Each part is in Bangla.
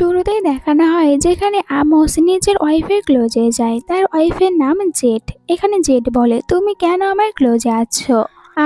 শুরুতেই দেখানো হয় যেখানে আমোস নিজের ওয়াইফের ক্লোজে যায়। তার ওয়াইফের নাম জেড। এখানে জেড বলে, তুমি কেন আমার ক্লোজে আছো?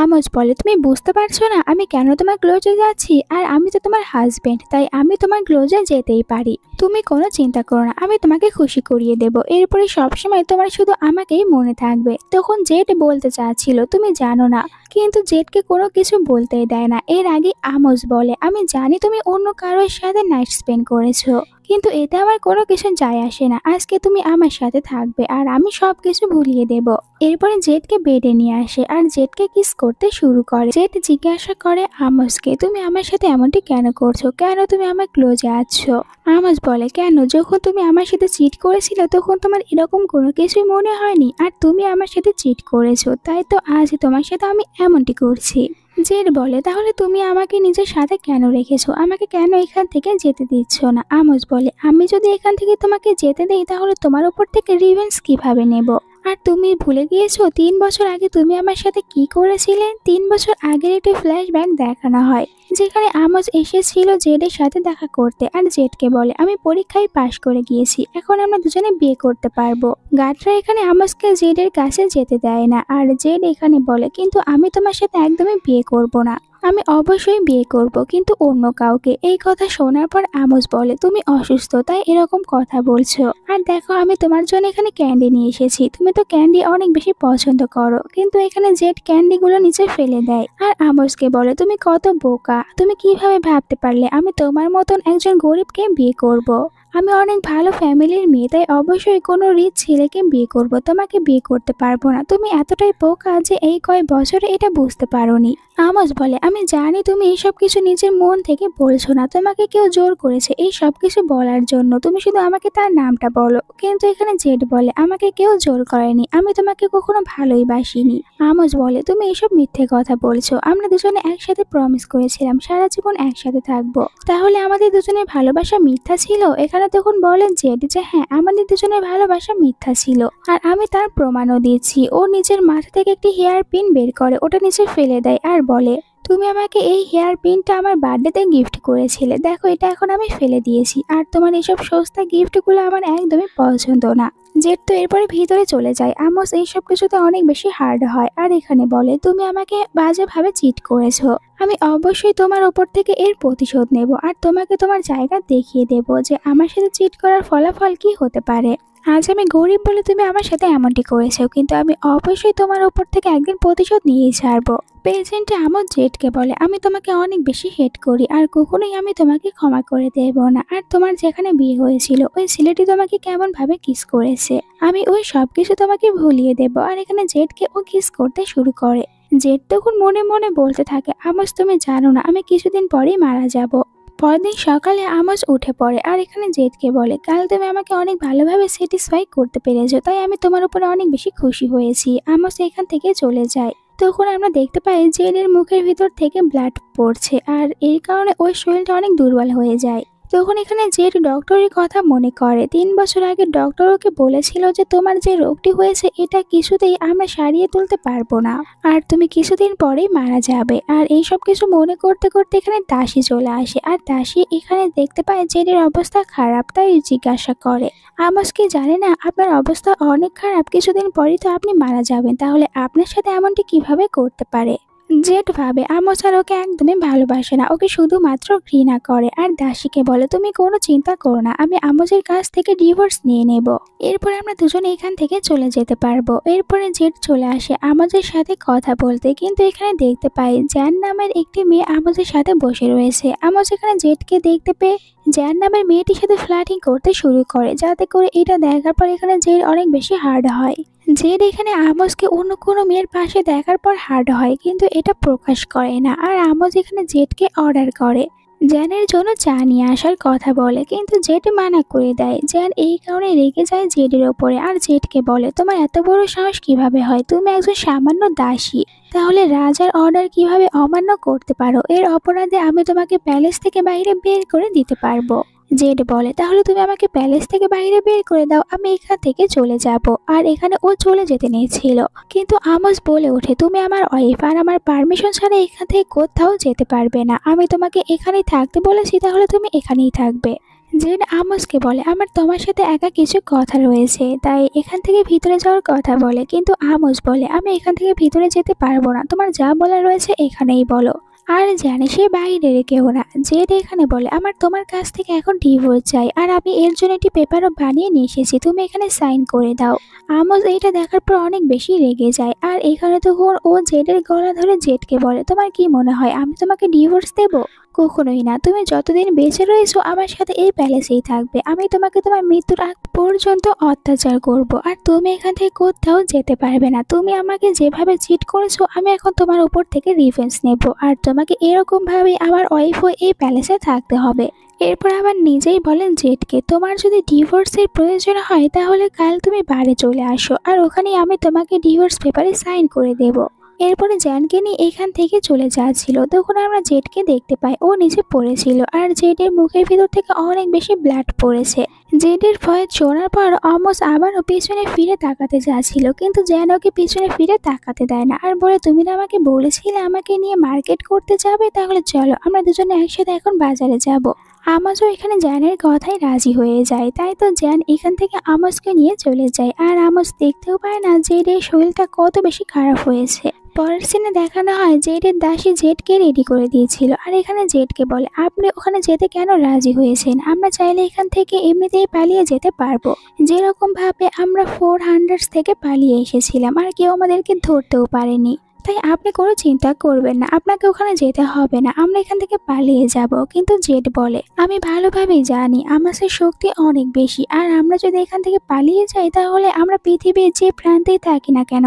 আমোস বলে, তুমি বুঝতে পারছো না আমি কেন তোমার ক্লোজে যাচ্ছি? আর আমি তো তোমার হাজবেন্ড, তাই আমি তোমার ক্লোজে যেতেই পারি। তুমি কোনো চিন্তা করো না, আমি তোমাকে খুশি করিয়ে দেব। এরপরে সবসময় তোমার শুধু আমাকেই মনে থাকবে। তখন জেড বলতে চাচ্ছিল তুমি জানো না, কিন্তু জেডকে কোনো কিছু বলতেই দেয় না। এর আগে আমোস বলে, আমি জানি তুমি অন্য কারোর সাথে নাইট স্পেন্ড করেছো, কিন্তু এতে আমার কোনো কিছু যায় আসে না। আজকে তুমি আমার সাথে থাকবে আর আমি সবকিছু ভুলিয়ে দেব। এরপরে জেডকে বেডে নিয়ে আসে আর জেডকে কিস করতে শুরু করে। জেড জিজ্ঞাসা করে আমোসকে, তুমি আমার সাথে এমনটি কেন করছো? কেন তুমি আমার ক্লোজে আছো? আমোস বলে, কেন? যখন তুমি আমার সাথে চিট করেছিলে তখন তোমার এরকম কোনো কিছুই মনে হয়নি, আর তুমি আমার সাথে চিট করেছো, তাই তো আজ তোমার সাথে আমি এমনটি করছি। জেড বলে, তাহলে তুমি আমাকে নিজের সাথে কেন রেখেছো? আমাকে কেন এখান থেকে যেতে দিচ্ছ না? আমোস বলে, আমি যদি এখান থেকে তোমাকে যেতে দেই তাহলে তোমার উপর থেকে রিভেঞ্জ কিভাবে নেব? আর তুমি ভুলে গিয়েছো 3 বছর আগে তুমি আমার সাথে কি করেছিলে? 3 বছর আগের একটি ফ্ল্যাশব্যাক দেখানো হয় যেখানে আমোস এসেছিল জেডের সাথে দেখা করতে আর জেডকে বলে, আমি পরীক্ষায় পাশ করে গিয়েছি, এখন আমরা দুজনে বিয়ে করতে পারবো। গার্ডরা এখানে আমোসকে জেডের কাছে যেতে দেয় না আর জেড এখানে বলে, কিন্তু আমি তোমার সাথে একদমই বিয়ে করব না। আমি অবশ্যই বিয়ে করব, কিন্তু অন্য কাউকে। এই কথা শোনার পর আমোস বলে, তুমি অসুস্থ তাই এরকম কথা বলছো। আর দেখো আমি তোমার জন্য এখানে ক্যান্ডি নিয়ে এসেছি, তুমি তো ক্যান্ডি অনেক বেশি পছন্দ করো। কিন্তু এখানে জেড ক্যান্ডিগুলো নিচে ফেলে দেয় আর আমোসকে বলে, তুমি কত বোকা, তুমি কিভাবে ভাবতে পারলে আমি তোমার মতন একজন গরিবকে বিয়ে করব? আমি অনেক ভালো ফ্যামিলির মেয়ে, তাই অবশ্যই কোনো রিচ ছেলেকে বিয়ে করব, তোমাকে বিয়ে করতে পারবো না। তুমি এতটাই বোকা যে এই কয় বছরে এটা বুঝতে পারোনি। আমোস বলে, আমি জানি তুমি এইসব কিছু নিজের মন থেকে বলছো না, তোমাকে কেউ জোর করেছে এই সব কিছু বলার জন্য, তুমি শুধু আমাকে তার নামটা বলো। কিন্তু এখানে জেড বলে, আমাকে কেউ জোর করেনি, আমি তোমাকে কখনো ভালোই বাসিনি। আমোস বলে, তুমি এইসব মিথ্যে কথা বলছো, আমরা দুজনে একসাথে প্রমিস করেছিলাম সারা জীবন একসাথে থাকবো, তাহলে আমাদের দুজনের ভালোবাসা মিথ্যা ছিল? এখানে তখন বলেন জেড যে হ্যাঁ, আমাদের দুজনের ভালোবাসা মিথ্যা ছিল আর আমি তার প্রমাণও দিয়েছি। ও নিজের মাথা থেকে একটি হেয়ার পিন বের করে, ওটা নিচে ফেলে দেয় আর বলে, তুমি আমাকে এই হেয়ার পিনটা আমার বার্থডেতে গিফট করেছিলে, দেখো এটা এখন আমি ফেলে দিয়েছি, আর তোমার এইসব সস্তা গিফটগুলো আমার একদমই পছন্দ না। জেড তো এরপরে ভিতরে চলে যায়। আমোস এইসব কিছুতে অনেক বেশি হার্ড হয় আর এখানে বলে, তুমি আমাকে বাজেভাবে চিট করেছো, আমি অবশ্যই তোমার ওপর থেকে এর প্রতিশোধ নেব আর তোমাকে তোমার জায়গা দেখিয়ে দেব যে আমার সাথে চিট করার ফলাফল কি হতে পারে। আজ আমি গরিব বলে তুমি আমার সাথে এমনটি করেছো, কিন্তু আমি অবশ্যই তোমার উপর থেকে একদিন প্রতিশোধ নিয়েই ছাড়বো। পেশেন্টে আমোস জেডকে বলে, আমি তোমাকে অনেক বেশি হেট করি আর কখনোই আমি তোমাকে ক্ষমা করে দেব না। আর তোমার যেখানে বিয়ে হয়েছিল ওই ছেলেটি তোমাকে কেমন ভাবে কিস করেছে, আমি ওই সব কিছু তোমাকে ভুলিয়ে দেব। আর এখানে জেডকে ও কিস করতে শুরু করে। জেড তখন মনে মনে বলতে থাকে, আমোস তুমি জানো না আমি কিছুদিন পরেই মারা যাব। পরদিন সকালে আমোস উঠে পড়ে আর এখানে জেডকে বলে, কাল তুমি আমাকে অনেক ভালোভাবে স্যাটিসফাই করতে পেরেছো, তাই আমি তোমার উপরে অনেক বেশি খুশি হয়েছি। আমোস এখান থেকে চলে যায়। তখন আমরা দেখতে পাই জেডের মুখের ভিতর থেকে ব্লাড পড়ছে আর এই কারণে ওর শরীরটা অনেক দুর্বল হয়ে যায়। তখন এখানে জেড ডক্টরের কথা মনে করে। 3 বছর আগে ডক্টর ওকে বলেছিল যে তোমার যে রোগটি হয়েছে এটা কিছুতেই আমরা সারিয়ে তুলতে পারবো না আর তুমি কিছুদিন পরেই মারা যাবে। আর এইসব কিছু মনে করতে করতে এখানে দাসী চলে আসে আর দাসী এখানে দেখতে পায় জেডের অবস্থা খারাপ, তাই জিজ্ঞাসা করে, আমোস কি জানে না আপনার অবস্থা অনেক খারাপ, কিছুদিন পরেই তো আপনি মারা যাবেন, তাহলে আপনার সাথে এমনটি কিভাবে করতে পারে? জেড ভাবে আমোস আর ওকে একদমই ভালোবাসে না, ওকে শুধুমাত্র ঘৃণা করে আর দাসীকে বলে, তুমি কোনো চিন্তা করো না, আমি আমোসের কাছ থেকে ডিভোর্স নিয়ে নেব, এরপরে আমরা দুজনে এখান থেকে চলে যেতে পারবো। এরপরে জেড চলে আসে আমোসের সাথে কথা বলতে, কিন্তু এখানে দেখতে পাই জ্যান নামের একটি মেয়ে আমোসের সাথে বসে রয়েছে। আমোস এখানে জেডকে দেখতে পেয়ে জ্যান নামের মেয়েটির সাথে ফ্লার্টিং করতে শুরু করে, যাতে করে এটা দেখার পর এখানে জেড অনেক বেশি হার্ড হয়। জেড এখানে আমোসকে অন্য কোনো মেয়ের পাশে দেখার পর হার্ড হয়, কিন্তু এটা প্রকাশ করে না। আর আমোস এখানে জেডকে অর্ডার করে জ্যানের জন্য চা নিয়ে আসার কথা বলে, কিন্তু জেড মানা করে দেয়। জ্যান এই কারণে রেগে যায় জেডের ওপরে আর জেডকে বলে, তোমার এত বড় সাহস কিভাবে হয়, তুমি একজন সামান্য দাসী, তাহলে রাজার অর্ডার কিভাবে অমান্য করতে পারো? এর অপরাধে আমি তোমাকে প্যালেস থেকে বাইরে বের করে দিতে পারবো। জেড বলে, তাহলে তুমি আমাকে প্যালেস থেকে বাইরে বের করে দাও, আমি এখান থেকে চলে যাব। আর এখানে ও চলে যেতে নিয়েছিল, কিন্তু আমোস বলে ওঠে, তুমি আমার ওয়াইফ আর আমার পারমিশন ছাড়া এখান থেকে কোথাও যেতে পারবে না, আমি তোমাকে এখানেই থাকতে বলেছি, তাহলে তুমি এখানেই থাকবে। জেড আমোসকে বলে আমার তোমার সাথে একা কিছু কথা রয়েছে, তাই এখান থেকে ভিতরে যাওয়ার কথা বলে। কিন্তু আমোস বলে আমি এখান থেকে ভিতরে যেতে পারবো না, তোমার যা বলার রয়েছে এখানেই বলো। আর জানে সে বাইরের কেউ না। জেড এখানে বলে আমার তোমার কাছ থেকে এখন ডিভোর্স চাই, আর আমি এর জন্য একটি পেপারও বানিয়ে নিয়ে এসেছি, তুমি এখানে সাইন করে দাও। আমোস এইটা দেখার পর অনেক বেশি রেগে যায়। আর এখানে তখন ও জেডের গলা ধরে জেডকে বলে তোমার কি মনে হয় আমি তোমাকে ডিভোর্স দেবো? কখনোই না, তুমি যতদিন বেঁচে রয়েছো আমার সাথে এই প্যালেসেই থাকবে, আমি তোমাকে তোমার মৃত্যুর আগ পর্যন্ত অত্যাচার করব, আর তুমি এখান থেকে কোথাও যেতে পারবে না। তুমি আমাকে যেভাবে চিট করেছো আমি এখন তোমার উপর থেকে রিভেঞ্জ নেব, আর তোমাকে এরকম ভাবে আমার ওয়াইফ হয়ে এই প্যালেসে থাকতে হবে। এরপর আবার নিজেই বলেন জেডকে তোমার যদি ডিভোর্সের প্রয়োজন হয় তাহলে কাল তুমি বাড়ি চলে আসো, আর ওখানেই আমি তোমাকে ডিভোর্স পেপারে সাইন করে দেব। এরপরে জ্যানকে নিয়ে এখান থেকে চলে যাচ্ছিল, তখন আমরা জেডকে দেখতে পাই ও নিচে পড়েছিল, আর জেডের মুখের ভিতর থেকে অনেক বেশি ব্লাড পড়েছে। জেডের ভয়ে চড়ার পর আমোস আবারও পিছনে ফিরে তাকাতে যাচ্ছিল, কিন্তু জ্যান ওকে পিছনে ফিরে তাকাতে দেয় না, আর বলে তুমি না আমাকে বলেছিলে আমাকে নিয়ে মার্কেট করতে যাবে, তাহলে চলো আমরা দুজনে একসাথে এখন বাজারে যাব। আমোসও এখানে জ্যানের কথাই রাজি হয়ে যায়, তাই তো জ্যান এখান থেকে আমোসকে নিয়ে চলে যায়। আর আমোস দেখতেও পায় না জেডের শরীরটা কত বেশি খারাপ হয়েছে। পরের সিনে দেখানো হয় জেডের দাসী জেডকে রেডি করে দিয়েছিল, আর এখানে জেডকে বলে আপনি ওখানে যেতে কেন রাজি হয়েছেন, আমরা চাইলে এখান থেকে এমনিতেই পালিয়ে যেতে পারবো, যেরকম ভাবে আমরা 400 থেকে পালিয়ে এসেছিলাম আর কেউ আমাদেরকে ধরতেও পারেনি। তাই আপনি কোনো চিন্তা করবেন না, আপনাকে ওখানে যেতে হবে না, আমরা এখান থেকে পালিয়ে যাব। কিন্তু জেড বলে আমি ভালোভাবেই জানি আমাদের শক্তি অনেক বেশি, আর আমরা যদি এখান থেকে পালিয়ে যাই তাহলে আমরা পৃথিবীর যে প্রান্তেই থাকি না কেন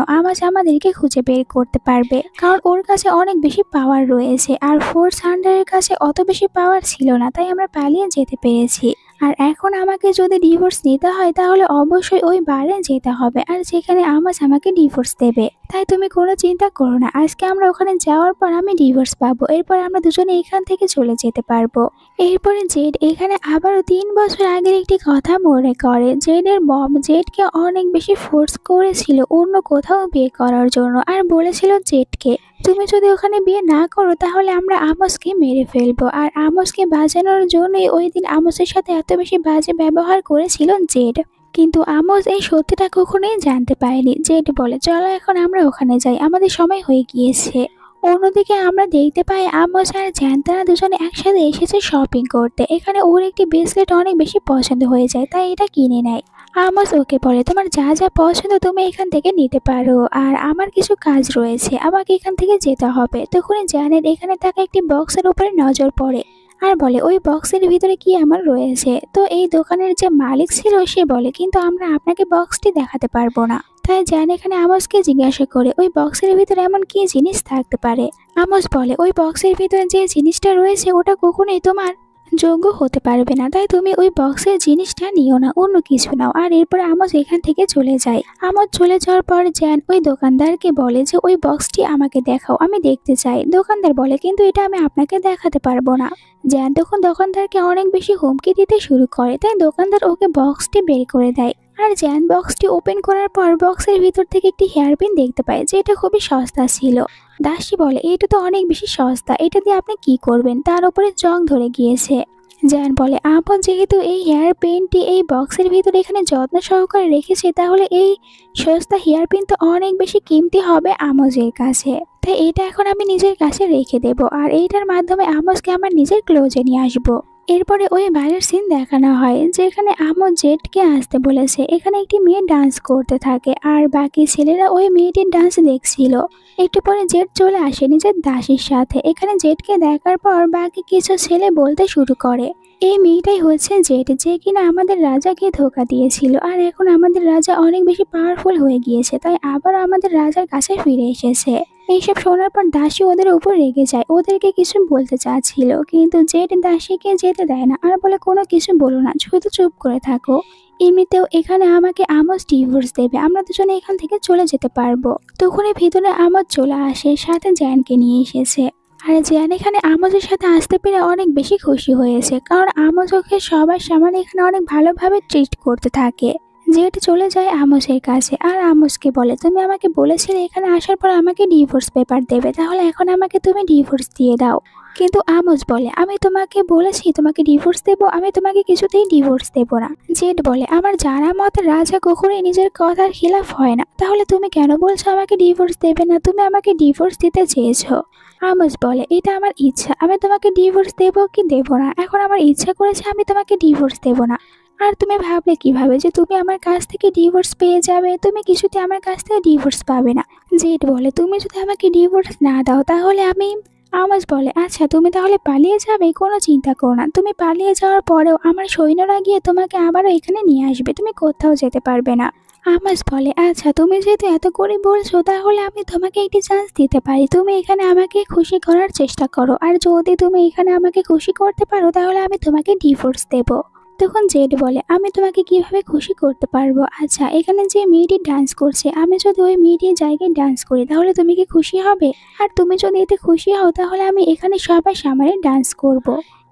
আমাদেরকে খুঁজে বের করতে পারবে, কারণ ওর কাছে অনেক বেশি পাওয়ার রয়েছে, আর 400 কাছে অত বেশি পাওয়ার ছিল না, তাই আমরা পালিয়ে যেতে পেরেছি। আর এখন আমাকে যদি ডিভোর্স নিতে হয় তাহলে অবশ্যই ওই বারে যেতে হবে, আর যেখানে আমাকে ডিভোর্স দেবে। তাই তুমি কোনো চিন্তা করো না, আজকে আমরা ওখানে যাওয়ার পর আমি ডিভোর্স পাবো, এরপর আমরা দুজনে এখান থেকে চলে যেতে পারবো। এরপরে জেড এখানে আবারও 3 বছর আগের একটি কথা মনে করে। জেডের মম জেডকে অনেক বেশি ফোর্স করেছিল অন্য কোথাও বিয়ে করার জন্য, আর বলেছিল জেডকে তুমি যদি ওখানে বিয়ে না করো তাহলে আমরা আমোসকে মেরে ফেলবো। আর আমোসকে বাঁচানোর জন্যই ওই দিন আমোসের সাথে এত বেশি বাজে ব্যবহার করেছিল জেড। কিন্তু আমোস এই সত্যিটা কখনোই জানতে পারেনি। জেড বলে চলো এখন আমরা ওখানে যাই, আমাদের সময় হয়ে গিয়েছে। অন্যদিকে আমরা দেখতে পাই আমোস আর জ্যান তারা দুজনে একসাথে এসেছে শপিং করতে। এখানে ওর একটি ব্রেসলেট অনেক বেশি পছন্দ হয়ে যায়, তাই এটা কিনে নেয়। আমোস ওকে বলে তোমার যা যা পছন্দ তুমি এখান থেকে নিতে পারো, আর আমার কিছু কাজ রয়েছে, আমাকে এখান থেকে যেতে হবে। তখনই জ্যানের এখানে থাকা একটি বক্সের উপরে নজর পড়ে, আর বলে ওই বক্সের ভিতরে কি আমার রয়েছে। তো এই দোকানের যে মালিক ছিল সে বলে কিন্তু আমরা আপনাকে বক্সটি দেখাতে পারবো না। তাই জ্যান এখানে আমোসকে জিজ্ঞাসা করে ওই বক্সের ভিতরে এমন কি জিনিস থাকতে পারে। আমোস বলে ওই বক্সের ভিতরে যে জিনিসটা রয়েছে ওটা কখনোই তোমার যোগ্য হতে পারবে না, তাই তুমি ওই বক্সের জিনিসটা নিও না, অন্য কিছু নাও। আর এরপরে আমোস এখান থেকে চলে যায়। আমোস চলে যাওয়ার পর জ্যান ওই দোকানদারকে বলে যে ওই বক্সটি আমাকে দেখাও, আমি দেখতে চাই। দোকানদার বলে কিন্তু এটা আমি আপনাকে দেখাতে পারবো না। জ্যান তখন দোকানদারকে অনেক বেশি হুমকি দিতে শুরু করে, তাই দোকানদার ওকে বক্সটি বের করে দেয়। আর জ্যান বক্সটি ওপেন করার পর বক্সের ভিতর থেকে একটি হেয়ারপিন দেখতে পায়, যেটা খুবই সস্তা ছিল। দাসী বলে এটা তো অনেক বেশি সস্তা, এটা দিয়ে আপনি কি করবেন, তার উপরে জং ধরে গিয়েছে। জ্যান বলে আপন যেহেতু এই হেয়ার পিনটি এই বক্সের ভিতরে এখানে যত্ন সহকারে রেখেছে, তাহলে এই সস্তা হেয়ার পিন তো অনেক বেশি কিমতি হবে আমোজের কাছে, তাই এটা এখন আমি নিজের কাছে রেখে দেব, আর এইটার মাধ্যমে আমোজকে আমার নিজের ক্লোজে নিয়ে আসবো। এরপরে ওই বাইরের সিন দেখানো হয় যেখানে আমোজ জেডকে আসতে বলেছে। এখানে একটি মেয়ে ডান্স করতে থাকে, আর বাকি ছেলেরা ওই মেয়েটির ডান্স দেখছিল। একটু পরে জেড চলে আসে নিজের দাসীর সাথে। এখানে জেডকে দেখার পর বাকি কিছু ছেলে বলতে শুরু করে এই মেয়েটাই হচ্ছে জেড, যে কিনা আমাদের রাজাকে ধোঁকা দিয়েছিল, আর এখন আমাদের রাজা অনেক বেশি পাওয়ারফুল হয়ে গিয়েছে, তাই আবারও আমাদের রাজার কাছে ফিরে এসেছে। এইসব শোনার পর দাসী ওদের উপর রেগে যায়, ওদেরকে কিছু বলতে চাচ্ছিল, কিন্তু জেড দাসীকে যেতে দেয় না, আর বলে কোনো কিছু বলো না, শুধু চুপ করে থাকো। এমনিতেও এখানে আমাকে আমোজ ডিভোর্স দেবে, আমরা দুজনে এখান থেকে চলে যেতে পারবো। তখনই ভিতরে আমোজ চলে আসে, সাথে জ্যানকে নিয়ে এসেছে। আর জ্যান এখানে আমোজের সাথে আসতে পেরে অনেক বেশি খুশি হয়েছে, কারণ আমোজ ওকে সবার সামনে এখানে অনেক ভালোভাবে ট্রিট করতে থাকে। জেড চলে যায় আমোসের কাছে আর আমোসকে বলে, তুমি আমাকে বলেছিলে এখানে আসার পর আমাকে ডিভোর্স পেপার দেবে, তাহলে এখন আমাকে তুমি ডিভোর্স দিয়ে দাও। কিন্তু আমোস বলে, আমি তোমাকে বলেছি তোমাকে ডিভোর্স দেবো, আমি তোমাকে কিছুতেই ডিভোর্স দেবো না। জেড বলে, আমার জানা মতে রাজা কখনোই নিজের কথার খিলাফ হয় না, তাহলে তুমি কেন বলছো আমাকে ডিভোর্স দেবে না? তুমি আমাকে ডিভোর্স দিতে চেয়েছো। আমোস বলে, এটা আমার ইচ্ছা, আমি তোমাকে ডিভোর্স দেবো কি দেবো না, এখন আমার ইচ্ছা করেছে, আমি তোমাকে ডিভোর্স দেবো না। আর তুমি ভাবলে কিভাবে যে তুমি আমার কাছ থেকে ডিভোর্স পেয়ে যাবে? তুমি কিছুতে আমার কাছ থেকে ডিভোর্স পাবে না। জেড বলে, তুমি যদি আমাকে ডিভোর্স না দাও তাহলে আমি। আমোস বলে, আচ্ছা তুমি তাহলে পালিয়ে যাবে, কোনো চিন্তা করো না, তুমি পালিয়ে যাওয়ার পরেও আমার সৈন্যরা গিয়ে তোমাকে আবারও এখানে নিয়ে আসবে, তুমি কোথাও যেতে পারবে না। আমোস বলে, আচ্ছা তুমি যেহেতু এত করে বলছো তাহলে আমি তোমাকে একটি চান্স দিতে পারি, তুমি এখানে আমাকে খুশি করার চেষ্টা করো, আর যদি তুমি এখানে আমাকে খুশি করতে পারো তাহলে আমি তোমাকে ডিভোর্স দেবো। তখন জেড বলে, আমি তোমাকে কিভাবে খুশি করতে পারবো? আচ্ছা এখানে যে মেয়েটি ডান্স করছে, আমি যদি ওই মেয়েটির জায়গায় ডান্স করি তাহলে তুমি কি খুশি হবে? আর তুমি যদি এতে খুশি হও তাহলে আমি এখানে সবার সামনে ডান্স করব।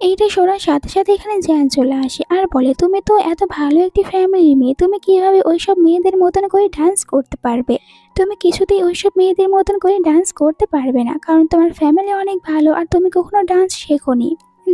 এইটা শোনার সাথে সাথে এখানে জ্যান চলে আসে আর বলে, তুমি তো এত ভালো একটি ফ্যামিলির মেয়ে, তুমি কিভাবে ওইসব মেয়েদের মতন করে ডান্স করতে পারবে? তুমি কিছুতেই ওইসব মেয়েদের মতন করে ডান্স করতে পারবে না, কারণ তোমার ফ্যামিলি অনেক ভালো আর তুমি কখনো ডান্স শেখোনি।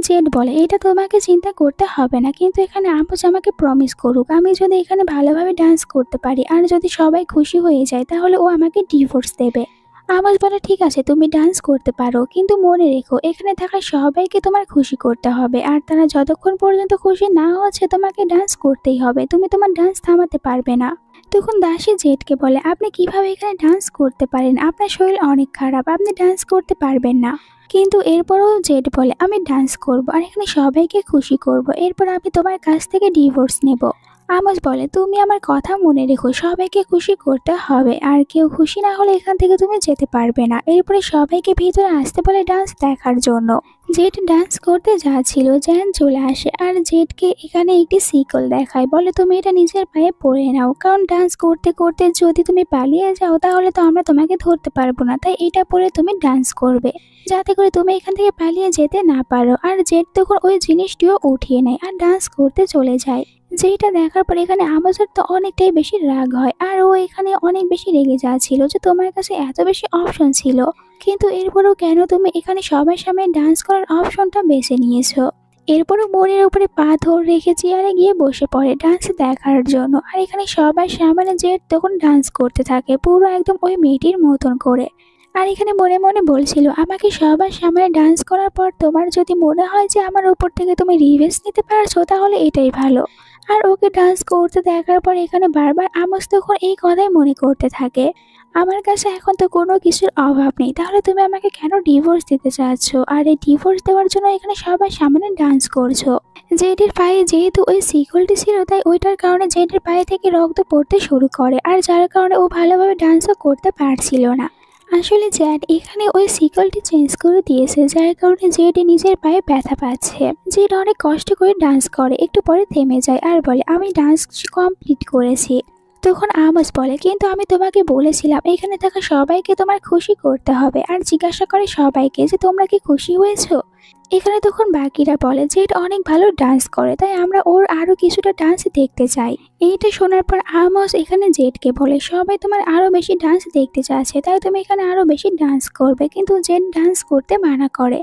জেড বলে, এটা তোমাকে চিন্তা করতে হবে না, কিন্তু এখানে আমোস আমাকে প্রমিস করুক, আমি যদি এখানে ভালোভাবে ডান্স করতে পারি আর যদি সবাই খুশি হয়ে যায় তাহলে ও আমাকে ডিভোর্স দেবে। আমোস বলে, ঠিক আছে তুমি ডান্স করতে পারো, কিন্তু মনে রেখো এখানে থাকা সবাইকে তোমার খুশি করতে হবে, আর তারা যতক্ষণ পর্যন্ত খুশি না হচ্ছে তোমাকে ডান্স করতেই হবে, তুমি তোমার ডান্স থামাতে পারবে না। তখন দাসী জেডকে বলে, আপনি কিভাবে এখানে ডান্স করতে পারেন? আপনার শরীর অনেক খারাপ, আপনি ডান্স করতে পারবেন না। কিন্তু এরপরও জেড বলে, আমি ডান্স করব আর এখানে সবাইকে খুশি করব, এরপর আমি তোমার কাছ থেকে ডিভোর্স নেব। আমোস বলে, তুমি আমার কথা মনে রেখো, সবাইকে খুশি করতে হবে, আর কেউ খুশি না হলে এখান থেকে তুমি যেতে পারবে না। এরপরে সবাইকে ভিতরে আসতে বলে ডান্স দেখার জন্য। জেড ডান্স করতে যাচ্ছিল, জ্যান চলে আসে আর জেডকে এখানে একটি সিকল দেখায়, বলে তুমি এটা নিজের পায়ে পরে নাও, কারণ ডান্স করতে করতে যদি তুমি পালিয়ে যাও তাহলে তো আমরা তোমাকে ধরতে পারবো না, তাই এটা পরে তুমি ডান্স করবে যাতে করে তুমি এখান থেকে পালিয়ে যেতে না পারো। আর জেড তখন ওই জিনিসটিও উঠিয়ে নেয় আর ডান্স করতে চলে যায়। যেটা দেখার পর এখানে আমোসের তো অনেকটাই বেশি রাগ হয়, আর ও এখানে অনেক বেশি রেগে যাচ্ছিল যে তোমার কাছে এত বেশি অপশন ছিল, কিন্তু এরপরও কেন তুমি এখানে সবার সামনে ডান্স করার অপশনটা বেছে নিয়েছো? এরপরও মনের উপরে পা ধরে রেখে চেয়ারে গিয়ে বসে পড়ে ডান্স দেখার জন্য। আর এখানে সবার সামনে জেড তখন ডান্স করতে থাকে পুরো একদম ওই মেয়েটির মতন করে। আর এখানে মনে মনে বলছিল, আমাকে সবার সামনে ডান্স করার পর তোমার যদি মনে হয় যে আমার উপর থেকে তুমি রিভেঞ্জ নিতে পারছো তাহলে এটাই ভালো। আর ওকে ডান্স করতে দেখার পর এখানে বারবার আমোস তখন এই কথাই মনে করতে থাকে, আমার কাছে এখন তো কোনো কিছুর অভাব নেই, তাহলে তুমি আমাকে কেন ডিভোর্স দিতে চাচ্ছ? আর এই ডিভোর্স দেওয়ার জন্য এখানে সবার সামনে ডান্স করছো। জেডের পায়ে যেহেতু ওই সিকলটি ছিল তাই ওইটার কারণে জেডের পায়ে থেকে রক্ত পড়তে শুরু করে, আর যার কারণে ও ভালোভাবে ডান্সও করতে পারছিল না। আসলে জ্যাড এখানে ওই সিকলটি চেঞ্জ করে দিয়েছে, যার কারণে জেড নিজের পায়ে ব্যথা পাচ্ছে। জেড অনেক কষ্ট করে ডান্স করে, একটু পরে থেমে যায় আর বলে, আমি ডান্স কমপ্লিট করেছি। তখন আমোস বলে, কিন্তু আমি তোমাকে বলেছিলাম এখানে থাকা সবাইকে তোমার খুশি করতে হবে, আর জিজ্ঞাসা করে সবাইকে যে তোমরা কি খুশি হয়েছো? এখানে তখন বাকিরা বলে যে এটা অনেক ভালো ডান্স করে, তাই আমরা ওর আরো কিছুটা ডান্স দেখতে চাই। এইটা শোনার পর আমোস এখানে জেডকে বলে, সবাই তোমার আরো বেশি ডান্স দেখতে চাচ্ছে, তাই তুমি এখানে আরো বেশি ডান্স করবে, কিন্তু জেড ডান্স করতে মানা করে।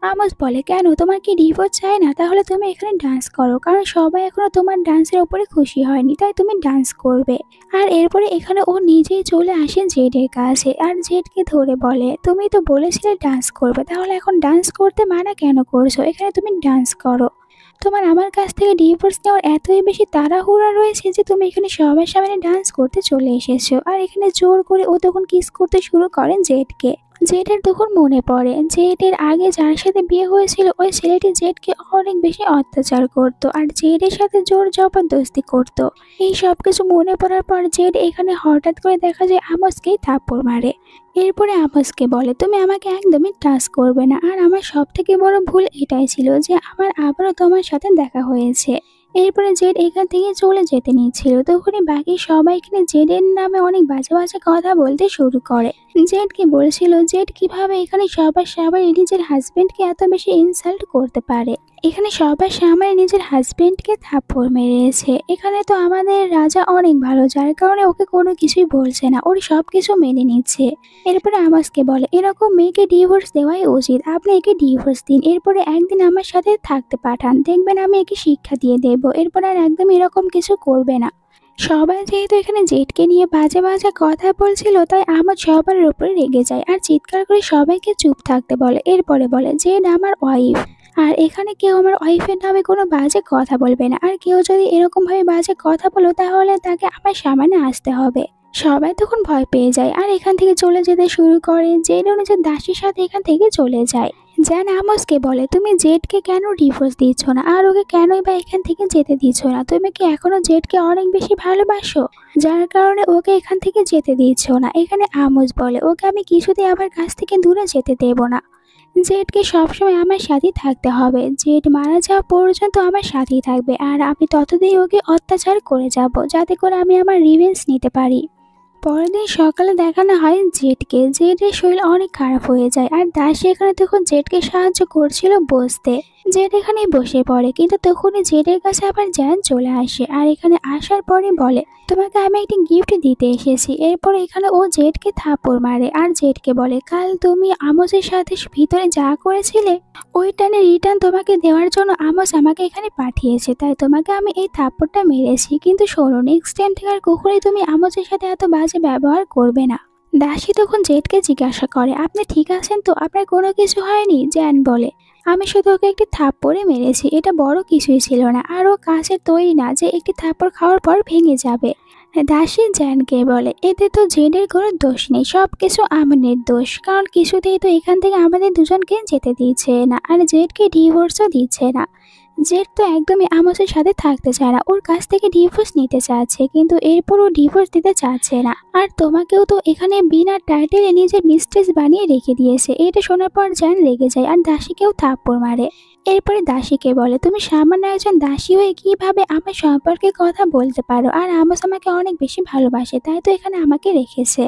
আমোস বলে, কেন তোমার কি ডিভোর্স চাই না? তাহলে তুমি এখানে ডান্স করো, কারণ সবাই এখনো তোমার ডান্সের উপরে খুশি হয়নি, তাই তুমি ডান্স করবে। আর এরপরে এখানে ও নিজেই চলে আসে জেডের কাছে আর জেডকে ধরে বলে, তুমি তো বলেছিলে ডান্স করবে, তাহলে এখন ডান্স করতে মানা কেন করছো? এখানে তুমি ডান্স করো। তোমার আমার কাছ থেকে ডিভোর্স নেওয়ার এতই বেশি তাড়াহুড়া রয়েছে যে তুমি এখানে সবার সামনে ডান্স করতে চলে এসেছো। আর এখানে জোর করে ও তখন কিস করতে শুরু করেন জেডকে। জেডের তখন মনে পড়ে জেডের আগে যার সাথে বিয়ে হয়েছিল ওই ছেলেটি জেডকে অনেক বেশি অত্যাচার করতো আর জেডের সাথে জোর জবরদস্তি করতো। এই সব কিছু মনে পড়ার পর জেড এখানে হঠাৎ করে দেখা যায় আমোসকেই থাপ্পড় মারে। এরপরে আমোসকে বলে, তুমি আমাকে একদমই টাচ করবে না, আর আমার সব থেকে বড় ভুল এটাই ছিল যে আমার আবারও তোমার সাথে দেখা হয়েছে। এরপরে জেড এখান থেকে চলে যেতে নিচ্ছিল, তখনই বাকি সবাই এখানে জেডের নামে অনেক বাজে বাজে কথা বলতে শুরু করে। জেডকে বলছিল জেড কিভাবে এখানে সবার সামনে নিজের হাজবেন্ডকে এত বেশি ইনসাল্ট করতে পারে। এখানে সবার সামনে নিজের হাজবেন্ডকে থাপ্পড় মেরেছে। এখানে তো আমাদের রাজা অনেক ভালো, যার কারণে ওকে কোনো কিছুই বলছে না, ওর সব কিছু মেনে নিচ্ছে। এরপরে আমাজকে বলে এরকম মেয়েকে ডিভোর্স দেওয়াই উচিত, আপনি একে ডিভোর্স দিন, এরপরে একদিন আমার সাথে থাকতে পাঠান, দেখবেন আমি একে শিক্ষা দিয়ে দেবো, এরপর আর একদম এরকম কিছু করবে না। সবাই যেহেতু এখানে জেডকে নিয়ে বাজে বাজে কথা বলছিল, তাই আমজ সবার উপরে রেগে যায় আর চিৎকার করে সবাইকে চুপ থাকতে বলে। এরপরে বলে জেড আমার ওয়াইফ, আর এখানে কেউ আমার ওয়াইফের নামে কোনো বাজে কথা বলবে না, আর কেউ যদি এরকম ভাবে বাজে কথা বলো তাহলে তাকে আমার সামনে আসতে হবে। সবাই তখন ভয় পেয়ে যায় আর এখান থেকে চলে যেতে শুরু করে। জেডও নিজের দাসীর সাথে এখান থেকে চলে যায়। জ্যান আমজকে বলে তুমি জেডকে কেন ডিভোর্স দিচ্ছ না, আর ওকে কেনই বা এখান থেকে যেতে দিচ্ছ না? তুমি কি এখনো জেডকে অনেক বেশি ভালোবাসো, যার কারণে ওকে এখান থেকে যেতে দিচ্ছ না? এখানে আমজ বলে ওকে আমি কিছুতেই আমার কাছ থেকে দূরে যেতে দেব না, জেডকে সবসময় আমার সাথেই থাকতে হবে, জেড মারা যাওয়া পর্যন্ত আমার সাথেই থাকবে, আর আমি ততদিন ওকে অত্যাচার করে যাব যাতে করে আমি আমার রিভেঞ্জ নিতে পারি। পরের দিন সকালে দেখানো হয় জেডকে। জেডের শরীর অনেক খারাপ হয়ে যায় আর দাসী এখানে তখন জেডকে সাহায্য করছিল বসতে। জেড এখানে বসে পড়ে, কিন্তু তখনই জেডের কাছে আবার জ্যান চলে আসে আর এখানে আসার পরে বলে তোমাকে আমি একটি গিফট দিতে এসেছি। এরপর এখানে ও জেডকে থাপ্পড় মারে আর জেডকে বলে কাল তুমি আমজের সাথে ভিতরে যা করেছিলে ওই টানে রিটার্ন তোমাকে দেওয়ার জন্য আমজ আমাকে এখানে পাঠিয়েছে, তাই তোমাকে আমি এই থাপ্পড়টা মেরেছি। কিন্তু শোনো, নেক্সট টাইম থেকে আর কখনোই তুমি আমজের সাথে এত বাজে ব্যবহার করবে না। দাসী তখন জেডকে জিজ্ঞাসা করে আপনি ঠিক আছেন তো, আপনার কোনো কিছু হয়নি? জ্যান বলে আমি শুধু ওকে একটি থাপ্পড়ে মেরেছি, এটা বড় কিছুই ছিল না, আর ও কাছের তৈরি না যে একটি থাপ্পড় খাওয়ার পর ভেঙে যাবে। দাসী জ্যানকে বলে এতে তো জেডের কোনো দোষ নেই, সব কিছু আমাদের দোষ, কারণ কিছুতেই তো এখান থেকে আমাদের দুজনকে যেতে দিচ্ছে না, আর জেডকে ডিভোর্সও দিচ্ছে না। জেড তো একদমই আমজের সাথে থাকতে চায় না, ওর কাছ থেকে ডিভোর্স নিতে চাচ্ছে, কিন্তু এরপরও ডিভোর্স দিতে চাচ্ছে না। আর তোমাকেও তো এখানে বিনা টাইটেলে নিজের মিস্ট্রেস বানিয়ে রেখে দিয়েছে। এটা শোনার পর জ্যান রেগে যায় আর দাসীকেও থাপ্পড় মারে। এরপরে দাসীকে বলে তুমি সামান্য একজন দাসী হয়ে কিভাবে আমার সম্পর্কে কথা বলতে পারো, আর আমজ আমাকে অনেক বেশি ভালোবাসে, তাই তো এখানে আমাকে রেখেছে।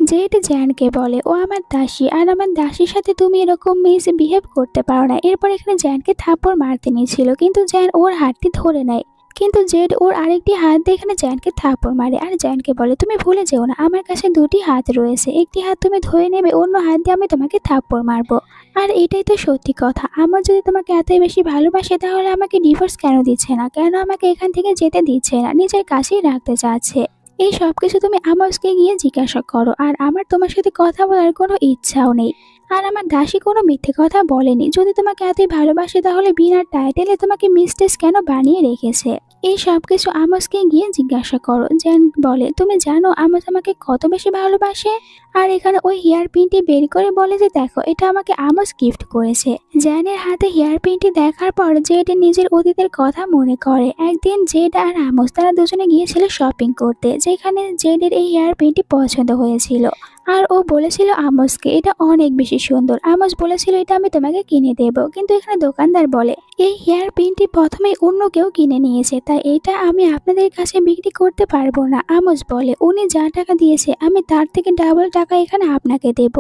জেড জ্যানকে বলে ও আমার দাসী, আর আমার দাসীর সাথে তুমি এরকম বিহেভ করতে পারো না। এরপর এখানে জ্যানকে থাপ্পড় মারতে নিয়েছিল, কিন্তু জ্যান ওর হাতটি ধরে নেয়, কিন্তু জেড ওর আরেকটি হাত দিয়ে এখানে জ্যানকে থাপ্পড় মারে আর জ্যানকে বলে তুমি ভুলে যেও না আমার কাছে দুটি হাত রয়েছে, একটি হাত তুমি ধরে নেবে, অন্য হাত দিয়ে আমি তোমাকে থাপ্পড় মারবো। আর এটাই তো সত্যি কথা, আমার যদি তোমাকে এতই বেশি ভালোবাসে তাহলে আমাকে ডিভোর্স কেন দিচ্ছে না, কেন আমাকে এখান থেকে যেতে দিচ্ছে না, নিজের কাছেই রাখতে চাচ্ছে? এই সব কিছু তুমি আমজকে গিয়ে জিজ্ঞাসা করো, আর আমার তোমার সাথে কথা বলার কোনো ইচ্ছাও নেই। আর আমার দাসী কোনো মিথ্যে কথা বলেনি, যদি তোমাকে এতই ভালোবাসে তাহলে বিনা টাইটেলে তোমাকে মিস্ট্রেস কেন বানিয়ে রেখেছে? এই সব কিছু আমজকে গিয়ে জিজ্ঞাসা করো। জ্যান বলে তুমি জানো আমজ আমাকে কত বেশি ভালোবাসে? আর এখানে ওই হেয়ার পিনটি বের করে বলে যে দেখো এটা আমাকে আমজ গিফট করেছে। জ্যানের হাতে হেয়ার পিনটি দেখার পর জেড নিজের অতীতের কথা মনে করে। একদিন জেড আর আমজ তারা দুজনে গিয়েছিল শপিং করতে, যেখানে জেডের এই হেয়ার পিনটি পছন্দ হয়েছিল আর ও বলেছিল আমজকে এটা অনেক বেশি সুন্দর। আমজ বলেছিল এটা আমি তোমাকে কিনে দেব, কিন্তু এখানে দোকানদার বলে এই হেয়ার পিনটি প্রথমে অন্য কেউ কিনে নিয়েছে, তাই এটা আমি আপনাদের কাছে বিক্রি করতে পারবো না। আমজ বলে উনি যা টাকা দিয়েছে আমি তার থেকে ডাবল টাকা এখানে আপনাকে দেব।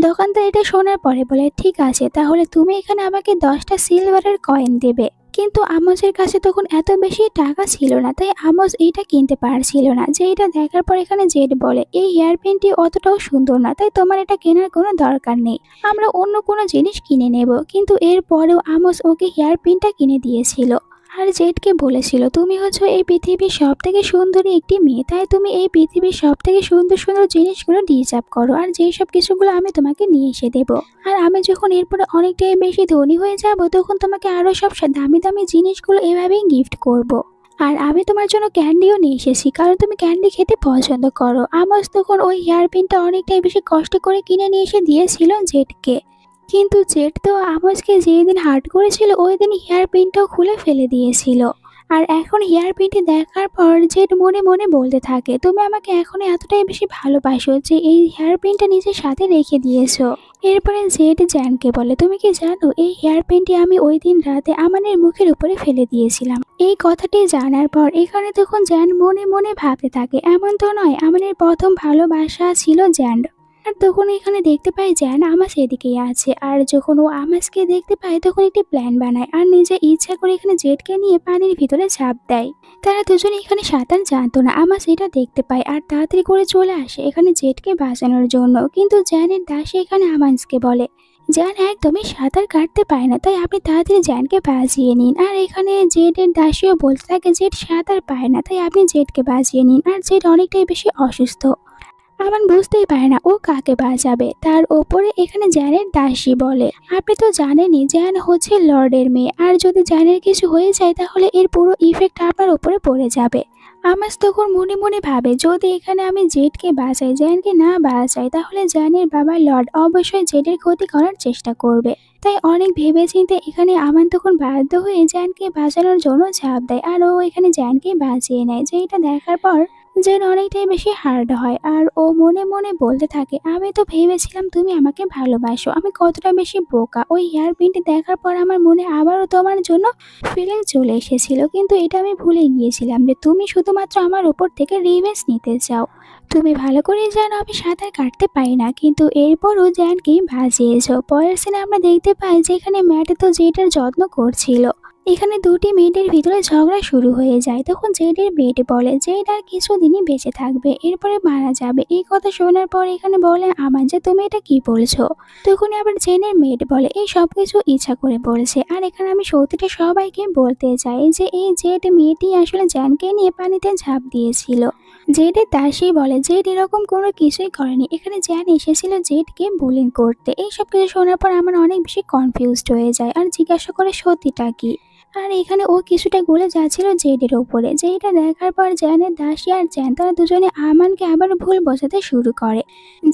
দোকানদার এটা শোনার পরে বলে ঠিক আছে, তাহলে তুমি এখানে আমাকে 10টা সিলভারের কয়েন দেবে। কিন্তু আমজের কাছে তখন এত বেশি টাকা ছিল না, তাই আমজ এইটা কিনতে পারছিল না। যে এটা দেখার পর এখানে জেড বলে এই হেয়ার পিনটি অতটাও সুন্দর না, তাই তোমার এটা কেনার কোনো দরকার নেই, আমরা অন্য কোনো জিনিস কিনে নেব। কিন্তু এরপরেও আমজ ওকে হেয়ার পিনটা কিনে দিয়েছিল আর জেডকে বলেছিল তুমি হচ্ছে এই পৃথিবীর সব থেকে সুন্দরী একটি মেয়ে, তাই তুমি এই পৃথিবীর সব থেকে সুন্দর সুন্দর জিনিসগুলো ডিজার্ভ করো, আর যেই সব কিছুগুলো আমি তোমাকে নিয়ে এসে দেবো। আর আমি যখন এরপরে অনেকটাই বেশি ধনী হয়ে যাব তখন তোমাকে আরো সব দামি দামি জিনিসগুলো এভাবেই গিফট করব। আর আমি তোমার জন্য ক্যান্ডিও নিয়ে এসেছি, কারণ তুমি ক্যান্ডি খেতে পছন্দ করো। আমজ তখন ওই হেয়ার পিনটা অনেকটাই বেশি কষ্ট করে কিনে নিয়ে এসে দিয়েছিল জেডকে, কিন্তু জেড তো আমজকে যেই দিন হার্ট করেছিল ওই দিন হেয়ার পিনটাও খুলে ফেলে দিয়েছিল। আর এখন হেয়ার পিনটি দেখার পর জেড মনে মনে বলতে থাকে তুমি আমাকে এখন এতটাই বেশি ভালোবাসো যে এই হেয়ার পিনটা নিজের সাথে রেখে দিয়েছো। এরপরে জেড জ্যানকে বলে তুমি কি জানো এই হেয়ার পিনটি আমি ওই দিন রাতে আমানের মুখের উপরে ফেলে দিয়েছিলাম। এই কথাটি জানার পর এখানে তখন জ্যান মনে মনে ভাবতে থাকে এমন তো নয় আমানের প্রথম ভালোবাসা ছিল জ্যান, আর তখন এখানে দেখতে পায় জ্যান আমাস এদিকেই আছে। আর যখন ও আমাসকে দেখতে পায় তখন একটি প্ল্যান বানায় আর নিজে ইচ্ছা করে এখানে জেটকে নিয়ে পানির ভিতরে ঝাঁপ দেয়। তারা দুজনে এখানে সাঁতার জানতো না, আমাস এটা দেখতে পায় আর তাড়াতাড়ি করে চলে আসে এখানে জেটকে বাঁচানোর জন্য। কিন্তু জ্যানের দাসী এখানে আমাসকে বলে জ্যান একদমই সাঁতার কাটতে পারে না, তাই আপনি তাড়াতাড়ি জ্যানকে বাঁচিয়ে নিন। আর এখানে জেডের দাসীও বলতে থাকে জেড সাঁতার পায় না, তাই আপনি জেডকে বাঁচিয়ে নিন। আর জেড অনেকটাই বেশি অসুস্থ, আমান বুঝতেই পারে না ও কাকে বাঁচাবে। তার ওপরে এখানে জ্যানের দাসী বলে আপনি তো জানেনই জ্যান হচ্ছে লর্ডের মেয়ে, আর যদি জ্যানের কিছু হয়ে যায় তাহলে এর পুরো ইফেক্ট আপনার উপরে পড়ে যাবে। আমাস তখন মনে মনে ভাবে যদি এখানে আমি জেডকে বাঁচাই, জ্যানকে না বাঁচাই, তাহলে জ্যানের বাবা লর্ড অবশ্যই জেডের ক্ষতি করার চেষ্টা করবে। তাই অনেক ভেবেচিন্তে এখানে আমান তখন বাধ্য হয়ে জ্যানকে বাঁচানোর জন্য ঝাঁপ দেয় আর ও এখানে জ্যানকে বাঁচিয়ে নেয়। যেটা দেখার পর জেন অনেকটাই বেশি হার্ড হয় আর ও মনে মনে বলতে থাকে আমি তো ভেবেছিলাম তুমি আমাকে ভালোবাসো, আমি কতটা বেশি বোকা। ওই হেয়ার পিনটি দেখার পর আমার মনে আবারও তোমার জন্য ফিলিং চলে এসেছিল, কিন্তু এটা আমি ভুলে গিয়েছিলাম যে তুমি শুধুমাত্র আমার উপর থেকে রিভেঞ্জ নিতে চাও। তুমি ভালো করেই জানো আমি সাঁতার কাটতে পারি না, কিন্তু এরপরও জ্যানকে বাঁচিয়েছো। পরের সিনে আমরা দেখতে পাই যে এখানে ম্যাট তো জেডের যত্ন করছিল। এখানে দুটি মেয়েদের ভিতরে ঝগড়া শুরু হয়ে যায়। তখন জেডের মেয়েটি বলে জেড আর কিছুদিনই বেঁচে থাকবে, এরপরে মারা যাবে। এই কথা শোনার পর এখানে বলে আমার যে তুমি এটা কি বলছো। তখন আবার জেনের মেয়েট বলে এই সব কিছু ইচ্ছা করে বলছে। আর এখানে আমি সত্যিটা সবাইকে বলতে চাই যে এই জেড মেয়েটি আসলে জ্যানকে নিয়ে পানিতে ঝাঁপ দিয়েছিল। জেডের দাসী বলে জেড এরকম কোনো কিছুই করেনি, এখানে জ্যান এসেছিল জেডকে বুলিং করতে। এই সব কিছু শোনার পর আমার অনেক বেশি কনফিউজড হয়ে যায় আর জিজ্ঞাসা করে সত্যিটা কি। আর এখানে ও কিছুটা গলে যাচ্ছিল জেডের উপরে। যেটা দেখার পর জ্যানের দাসী আর জ্যান তারা দুজনে আমানকে আবার ভুল বোঝাতে শুরু করে।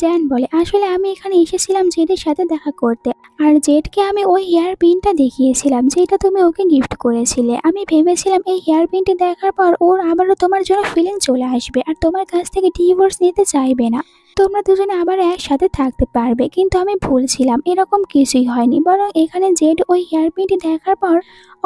জ্যান বলে আসলে আমি এখানে এসেছিলাম জেডের সাথে দেখা করতে, আর জেডকে আমি ওই হেয়ার পিনটা দেখিয়েছিলাম যেটা তুমি ওকে গিফট করেছিলে। আমি ভেবেছিলাম এই হেয়ার পিনটি দেখার পর ওর আবারও তোমার জন্য ফিলিং চলে আসবে আর তোমার কাছ থেকে ডিভোর্স নিতে চাইবে না, তোমরা দুজনে আবার একসাথে থাকতে পারবে। কিন্তু আমি ভুল ছিলাম, এরকম কিছুই হয়নি। বরং এখানে জেড ওই হেয়ার পিনটি দেখার পর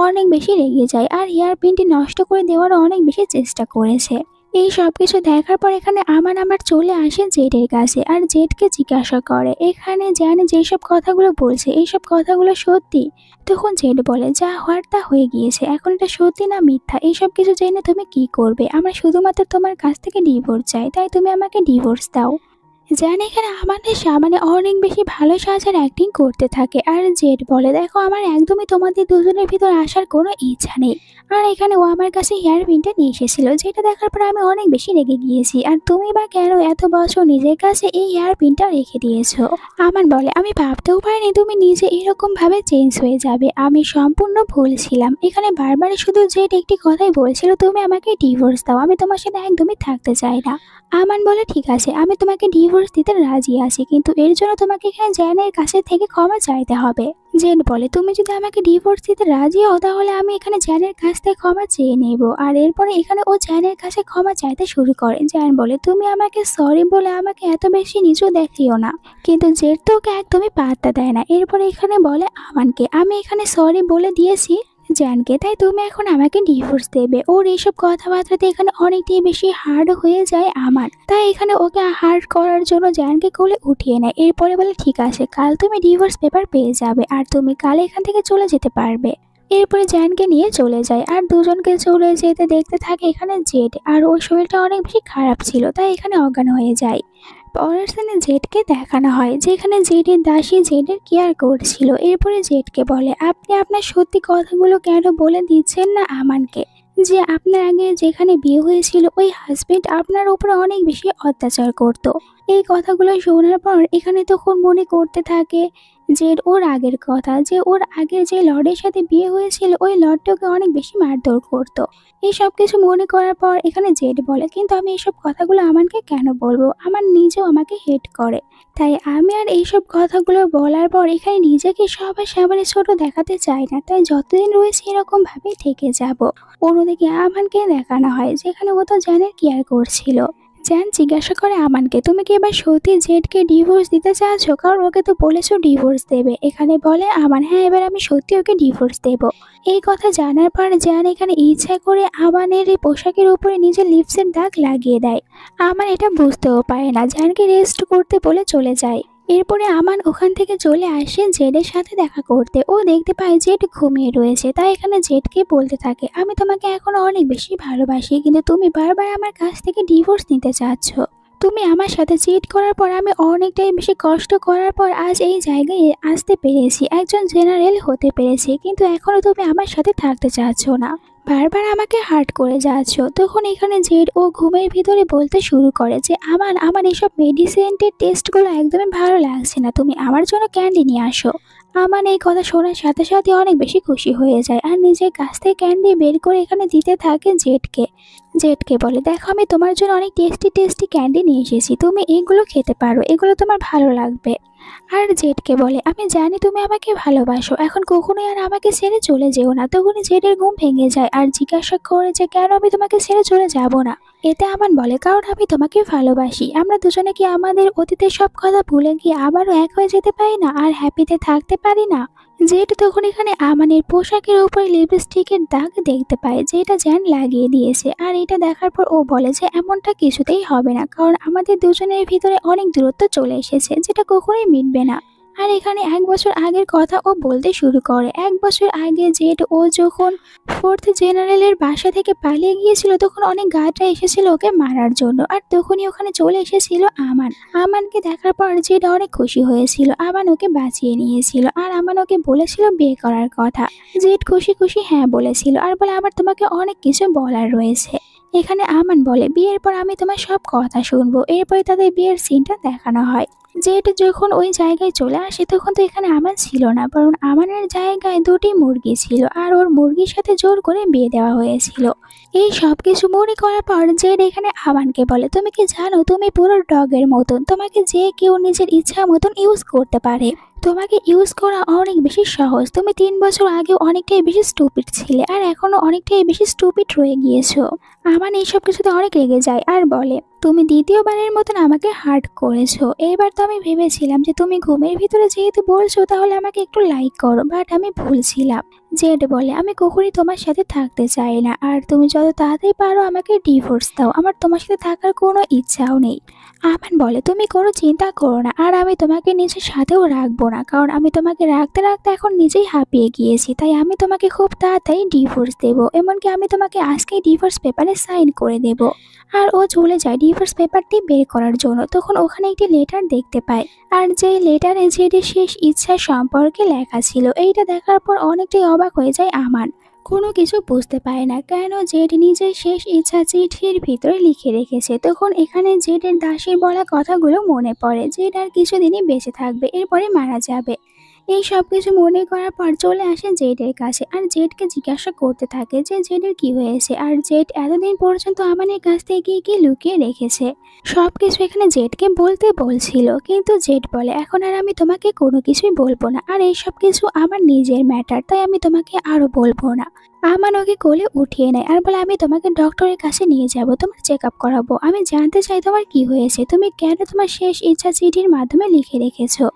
অনেক বেশি রেগে যায় আর হেয়ার পিনটি নষ্ট করে দেওয়ারও অনেক বেশি চেষ্টা করেছে। এই সব কিছু দেখার পর এখানে আমার চলে আসে জেডের কাছে আর জেডকে জিজ্ঞাসা করে এখানে জ্যান যেসব কথাগুলো বলছে এইসব কথাগুলো সত্যি। তখন জেড বলে যা হওয়ার তা হয়ে গিয়েছে, এখন এটা সত্যি না মিথ্যা এইসব কিছু জেনে তুমি কি করবে। আমরা শুধুমাত্র তোমার কাছ থেকে ডিভোর্স চাই, তাই তুমি আমাকে ডিভোর্স দাও। জ্যান এখানে আমাদের সামনে অনেক বেশি ভালো সাজার অ্যাক্টিং করতে থাকে আর জেড বলে দেখো আমার একদমই তোমাদের দুজনের ভিতর আসার কোনো ইচ্ছা নেই। আর এখানে ও আমার কাছে হেয়ার পিনটা নিয়ে এসেছিল, যেটা দেখার পর আমি অনেক বেশি রেগে গিয়েছি। আর তুমি বা কেন এত বছর নিজের কাছে এই হেয়ার পিনটা রেখে দিয়েছো। আমার বলে আমি ভাবতেও পারিনি তুমি নিজে এরকম ভাবে চেঞ্জ হয়ে যাবে, আমি সম্পূর্ণ ভুল ছিলাম। এখানে বারবার শুধু জেড একটি কথাই বলছিল তুমি আমাকে ডিভোর্স দাও, আমি তোমার সাথে একদমই থাকতে চাই না। আমান বলে ঠিক আছে আমি তোমাকে ডিভোর্স দিতে রাজি আছি, কিন্তু এর জন্য তোমাকে এখানে জ্যানের কাছে থেকে ক্ষমা চাইতে হবে। জেন বলে তুমি যদি আমাকে ডিভোর্স দিতে রাজি হও তাহলে আমি এখানে জ্যানের কাছ থেকে ক্ষমা চেয়ে নেব। আর এরপরে এখানে ও জ্যানের কাছে ক্ষমা চাইতে শুরু করে। জ্যান বলে তুমি আমাকে সরি বলে আমাকে এত বেশি নিচু দেখিও না, কিন্তু জেড তো ওকে একদমই পাত্তা দেয় না। এরপরে এখানে বলে আমানকে আমি এখানে সরি বলে দিয়েছি জ্যানকে, তাই তুমি এখন আমাকে ডিভোর্স দেবে। ওর এইসব কথাবার্তাতে এখানে অনেকটাই বেশি হার্ড হয়ে যায় আমার, তাই এখানে ওকে হার্ড করার জন্য জ্যানকে কোলে উঠিয়ে নেয়। এরপরে বলে ঠিক আছে কাল তুমি ডিভোর্স পেপার পেয়ে যাবে আর তুমি কাল এখান থেকে চলে যেতে পারবে। এরপরে জ্যানকে নিয়ে চলে যায় আর দুজনকে চলে যেতে দেখতে থাকে এখানে জেড। আর ওর শরীরটা অনেক বেশি খারাপ ছিল তাই এখানে অজ্ঞান হয়ে যায়। পরের সিনে জেডকে দেখানো হয় যেখানে জেডের দাসী জেডের কেয়ার করছিল। এরপরে জেডকে বলে আপনি আপনার সত্যি কথাগুলো কেন বলে দিচ্ছেন না আমানকে, যে আপনার আগে যেখানে বিয়ে হয়েছিল ওই হাজবেন্ড আপনার উপরে অনেক বেশি অত্যাচার করত। এই কথাগুলো শোনার পর এখানে তখন মনে করতে থাকে যে ওর আগের কথা, যে ওর আগের যে লর্ডের সাথে বিয়ে হয়েছিল ওই লর্ডটাকে অনেক বেশি মারধর করতো। এই সব কিছু মনে করার পর এখানে জেড বলে কিন্তু আমি এইসব কথাগুলো আমানকে কেন বলবো, আমার নিজেও আমাকে হেট করে, তাই আমি আর এইসব কথাগুলো বলার পর এখানে নিজেকে সবার সামনে ছোট দেখাতে চাই না, তাই যতদিন রয়েছে এরকম ভাবেই থেকে যাব। অন্যদিকে আমানকে দেখানো হয় যেখানে ও তো জ্যানের কেয়ার করছিল। জ্যান জিজ্ঞাসা করে আমানকে, তুমি কি এবার সত্যি জেডকে ডিভোর্স দিতে চাচ্ছ? কারণ ওকে তো বলেছো ডিভোর্স দেবে। এখানে বলে আমান, হ্যাঁ এবার আমি সত্যি ওকে ডিভোর্স দেব। এই কথা জানার পর জ্যান এখানে ইচ্ছা করে আমানের এই পোশাকের উপরে নিজের লিপসের দাগ লাগিয়ে দেয়। আমান এটা বুঝতেও পারে না, জ্যানকে রেস্ট করতে বলে চলে যায়। এরপরে আমান ওখান থেকে চলে আসে জেডের সাথে দেখা করতে। ও দেখতে পায় জেড ঘুমিয়ে রয়েছে, তাই এখানে জেডকে বলতে থাকে, আমি তোমাকে এখনো অনেক বেশি ভালোবাসি, কিন্তু তুমি বারবার আমার কাছ থেকে ডিভোর্স নিতে চাচ্ছ। তুমি আমার সাথে চিট করার পর আমি অনেকটাই বেশি কষ্ট করার পর আজ এই জায়গায় আসতে পেরেছি, একজন জেনারেল হতে পেরেছি, কিন্তু এখনো তুমি আমার সাথে থাকতে চাচ্ছ না, বারবার আমাকে হার্ট করে যাচ্ছ। তখন এখানে জেড ও ঘুমের ভিতরে বলতে শুরু করে যে আমার এসব মেডিসিনের টেস্টগুলো একদমই ভালো লাগছে না, তুমি আমার জন্য ক্যান্ডি নিয়ে আসো। আমান এই কথা শোনার সাথে সাথে অনেক বেশি খুশি হয়ে যায় আর নিজের কাছ থেকে ক্যান্ডি বের করে এখানে দিতে থাকে জেডকে বলে, দেখো আমি তোমার জন্য অনেক টেস্টি টেস্টি ক্যান্ডি নিয়ে এসেছি, তুমি এগুলো খেতে পারো, এগুলো তোমার ভালো লাগবে। আর জেডকে বলে, আমি জানি তুমি আমাকে ভালোবাসো, এখন কখনোই আর আমাকে ছেড়ে চলে যেও না। তখনই জেডের ঘুম ভেঙে যায় আর জিজ্ঞাসা করে যে কেন আমি তোমাকে ছেড়ে চলে যাব না। এতে আমান বলে, কারণ আমি তোমাকে ভালোবাসি, আমরা দুজনে কি আমাদের অতীতের সব কথা ভুলে গিয়ে আবারও এক হয়ে যেতে পারি না আর হ্যাপিতে থাকতে পারি না। জেড তখন এখানে আমানের পোশাকের উপরে লিপস্টিকের দাগ দেখতে পায় যেটা জ্যান লাগিয়ে দিয়েছে, আর এটা দেখার পর ও বলে যে এমনটা কিছুতেই হবে না, কারণ আমাদের দুজনের ভিতরে অনেক দূরত্ব চলে এসেছে যেটা কখনোই মিটবে না। আর এখানে 1 বছর আগের কথা ও বলতে শুরু করে। 1 বছর আগে জেড ও যখন 4th জেনারেলের বাসা থেকে পালিয়ে গিয়েছিল তখন অনেক গার্ডরা এসেছিল ওকে মারার জন্য, আর তখনই ওখানে চলে এসেছিল আমানকে দেখার পর জেড অনেক খুশি হয়েছিল, আমান ওকে বাঁচিয়ে নিয়েছিল আর আমান ওকে বলেছিল বিয়ে করার কথা। জেড খুশি খুশি হ্যাঁ বলেছিল আর বলে আমার তোমাকে অনেক কিছু বলার রয়েছে। এখানে আমান বলে, বিয়ের পর আমি তোমার সব কথা শুনবো। এরপরে তাদের বিয়ের সিনটা দেখানো হয়। জেড যখন ওই জায়গায় চলে আসে তখন তো এখানে আমান ছিল না, বরং আমানের জায়গায় 2টি মুরগি ছিল আর ওর মুরগির সাথে জোর করে বিয়ে দেওয়া হয়েছিল। এই সব কিছু মনে করার পর জেড এখানে আমানকে বলে, তুমি কি জানো তুমি পুরো ডগের মতন, তোমাকে যে কেউ নিজের ইচ্ছা মতন ইউজ করতে পারে, তোমাকে ইউজ করা অনেক বেশি সহজ। তুমি 3 বছর আগে অনেকটাই বেশি স্টুপিড ছিলে আর এখনো অনেকটাই বেশি স্টুপিড রয়ে গিয়েছো। আমান এইসব কিছুতে অনেক রেগে যায় আর বলে, তুমি দ্বিতীয়বারের মতন আমাকে হার্ট করেছো। এইবার তো আমি ভেবেছিলাম যে তুমি ঘুমের ভিতরে যেহেতু বলছো তাহলে আমাকে একটু লাইক করো, বাট আমি ভুল ছিলাম। জেড বলে, আমি কখনই তোমার সাথে থাকতে চাই না, আর তুমি যত তাড়াতাড়ি পারো আমাকে ডিভোর্স দাও, আমার তোমার সাথে থাকার কোনো ইচ্ছাও নেই। আমান বলে, তুমি কোনো চিন্তা করো না, আর আমি তোমাকে নিজের সাথেও রাখবো না, কারণ আমি তোমাকে রাখতে রাখতে এখন নিজেই হাঁপিয়ে গিয়েছি, তাই আমি তোমাকে খুব তাড়াতাড়ি ডিভোর্স দেবো, এমনকি আমি তোমাকে আজকেই ডিভোর্স পেপারে সাইন করে দেব। আর ও চলে যায় ডিভোর্স পেপারটি বের করার জন্য। তখন ওখানে একটি লেটার দেখতে পায়, আর যে লেটারে জেডের শেষ ইচ্ছা সম্পর্কে লেখা ছিল। এইটা দেখার পর অনেকটাই অবাক হয়ে যায় আমান, কোনো কিছু বুঝতে পারে না কেন জেড নিজের শেষ ইচ্ছা চিঠির ভিতরে লিখে রেখেছে। তখন এখানে জেডের দাসীর বলা কথাগুলো মনে পড়ে, জেড আর কিছুদিনই বেঁচে থাকবে, এরপরে মারা যাবে। এই সব কিছু মনে করার পর চলে আসে জেডের কাছে আর জেডকে জিজ্ঞাসা করতে থাকে যে জেডের কি হয়েছে, আর জেড এতদিন পর্যন্ত আমানের কাছ থেকে কি লুকিয়ে রেখেছে। সব কিছু এখানে জেডকে বলতে বলছিল, কিন্তু জেড বলে, এখন আর আমি তোমাকে কোনো কিছুই বলবো না, আর এই সব কিছু আমার নিজের ম্যাটার, তাই আমি তোমাকে আরো বলবো না। আমান ওকে কোলে উঠিয়ে নেয় আর বলে, আমি তোমাকে ডক্টরের কাছে নিয়ে যাব, তোমার চেক আপ করাবো, আমি জানতে চাই তোমার কি হয়েছে, তুমি কেন তোমার শেষ ইচ্ছা চিঠির মাধ্যমে লিখে রেখেছো।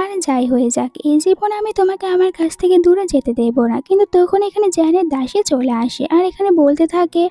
আর যাই হয়ে যাক, এই জীবনে আমি তোমাকে আমার কাছ থেকে দূরে যেতে দেব না। কিন্তু তখন এখানে জ্যানের দাসী চলে আসে আর এখানে বলতে থাকে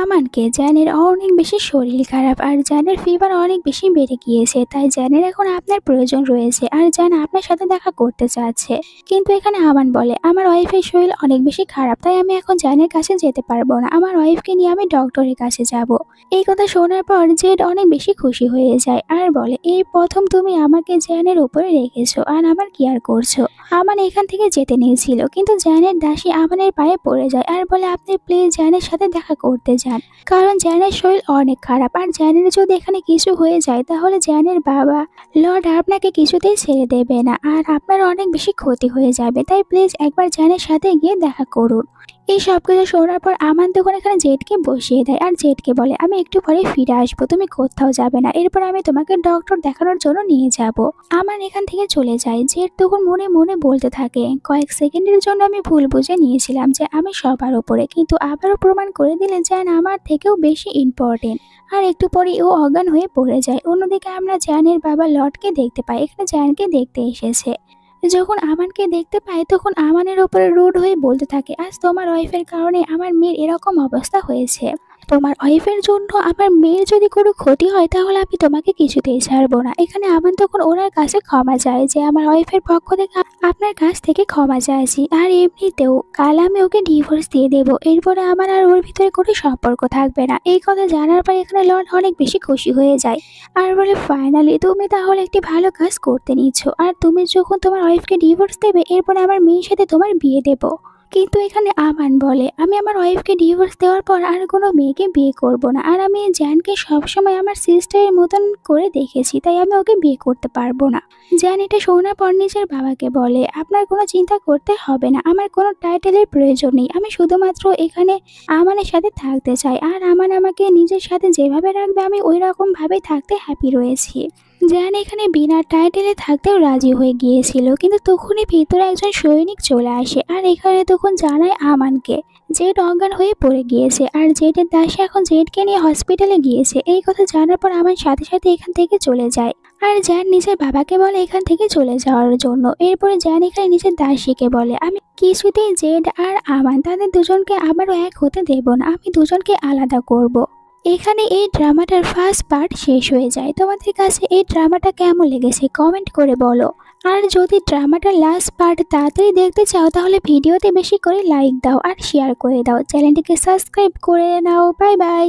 আমানকে জ্যানের অনেক বেশি শরীর খারাপ আর জ্যানের ফিভার অনেক বেশি বেড়ে গিয়েছে, তাই জ্যানের এখন আপনার প্রয়োজন রয়েছে আর জ্যান আপনার সাথে দেখা করতে চাচ্ছে। কিন্তু এখানে আমান বলে, আমার ওয়াইফের শরীর অনেক বেশি খারাপ, তাই আমি এখন জ্যানের কাছে যেতে পারবো না, আমার ওয়াইফকে নিয়ে আমি ডক্টরের কাছে যাব। এই কথা শোনার পর জেড অনেক বেশি খুশি হয়ে যায় আর বলে, এই প্রথম তুমি আমাকে জ্যানের উপরে রেখেছো আর আমার কেয়ার করছো। আমান এখান থেকে যেতে নিয়েছিল, কিন্তু জ্যানের দাসী আমানের পায়ে পড়ে যায় আর বলে, আপনি প্লিজ জ্যানের সাথে দেখা করতে যান, কারণ জ্যানের শরীর অনেক খারাপ, আর জ্যানের যদি এখানে কিছু হয়ে যায় তাহলে জ্যানের বাবা লর্ড আপনাকে কিছুতেই ছেড়ে দেবে না আর আপনার অনেক বেশি ক্ষতি হয়ে যাবে, তাই প্লিজ একবার জ্যানের সাথে গিয়ে দেখা করুন। এই সব কিছু শোনার পর আমান তখন এখানে জেডকে বসিয়ে দেয় আর জেডকে বলে আমি একটু পরে ফিরে আসবো, তুমি কোথাও যাবে না, এরপর আমি তোমাকে ডক্টর দেখানোর জন্য নিয়ে যাব। আমান এখান থেকে চলে যায়। জেড তখন মনে মনে বলতে থাকে কয়েক সেকেন্ডের জন্য আমি ভুল বুঝে নিয়েছিলাম যে আমি সবার উপরে, কিন্তু আবারও প্রমাণ করে দিলে জ্যান আমার থেকেও বেশি ইম্পর্টেন্ট। আর একটু পরে ও অজ্ঞান হয়ে পড়ে যায়। অন্যদিকে আমরা জ্যানের বাবা লর্ডকে দেখতে পাই, এখানে জ্যানকে দেখতে এসেছে। যখন আমানকে দেখতে পায় তখন আমানের ওপরে রুড হয়ে বলতে থাকে আজ তোমার ওয়াইফের কারণে আমার মেয়ের এরকম অবস্থা হয়েছে। তোমার ওয়াইফের জন্য আমার মেয়ের যদি কোনো ক্ষতি হয় তাহলে আমি তোমাকে কিছুতেই ছাড়বো না। এখানে আমান তখন ওনার কাছে ক্ষমা চায় যে আমার ওয়াইফের পক্ষ থেকে আপনার কাছ থেকে ক্ষমা চাইছি, আর এমনিতেও কাল আমি ওকে ডিভোর্স দিয়ে দেবো, এরপরে আমার আর ওর ভিতরে কোনো সম্পর্ক থাকবে না। এই কথা জানার পর এখানে লর্ড অনেক বেশি খুশি হয়ে যায় আর বলে ফাইনালি তুমি তাহলে একটি ভালো কাজ করতে নিচ্ছ, আর তুমি যখন তোমার ওয়াইফকে ডিভোর্স দেবে এরপরে আমার মেয়ের সাথে তোমার বিয়ে দেবো। কিন্তু এখানে আমান বলে আমি আমার ওয়াইফকে ডিভোর্স দেওয়ার পর আর কোনো মেয়েকে বিয়ে করব না, আর আমি জ্যানকে সবসময় আমার সিস্টারের মতন করে দেখেছি, তাই আমি ওকে বিয়ে করতে পারবো না। জ্যান এটা শোনার পর নিজের বাবাকে বলে আপনার কোনো চিন্তা করতে হবে না, আমার কোনো টাইটেলের প্রয়োজন নেই, আমি শুধুমাত্র এখানে আমানের সাথে থাকতে চাই, আর আমান আমাকে নিজের সাথে যেভাবে রাখবে আমি ওই রকমভাবেই থাকতে হ্যাপি রয়েছি। জ্যান এখানে বিনা টাইটেলে থাকতেও রাজি হয়ে গিয়েছিল, কিন্তু তখনই ভিতরে একজন সৈনিক চলে আসে আর এখানে তখন জানায় আমানকে জেড অজ্ঞান হয়ে পড়ে গিয়েছে, আর জেডের দাসী এখন জেডকে নিয়ে হসপিটালে গিয়েছে। এই কথা জানার পর আমান সাথে সাথে এখান থেকে চলে যায় আর জ্যান নিজের বাবাকে বলে এখান থেকে চলে যাওয়ার জন্য। এরপরে জ্যান এখানে নিজের দাসীকে বলে আমি কিছুতেই জেড আর আমান তাদের দুজনকে আবারও এক হতে দেব না, আমি দুজনকে আলাদা করব। এখানে এই ড্রামাটার ফার্স্ট পার্ট শেষ হয়ে যায়। তোমাদের কাছে এই ড্রামাটা কেমন লেগেছে কমেন্ট করে বলো। আর যদি ড্রামাটার লাস্ট পার্ট তাড়াতাড়ি দেখতে চাও তাহলে ভিডিওতে বেশি করে লাইক দাও আর শেয়ার করে দাও, চ্যানেলটিকে সাবস্ক্রাইব করে নাও। Bye bye.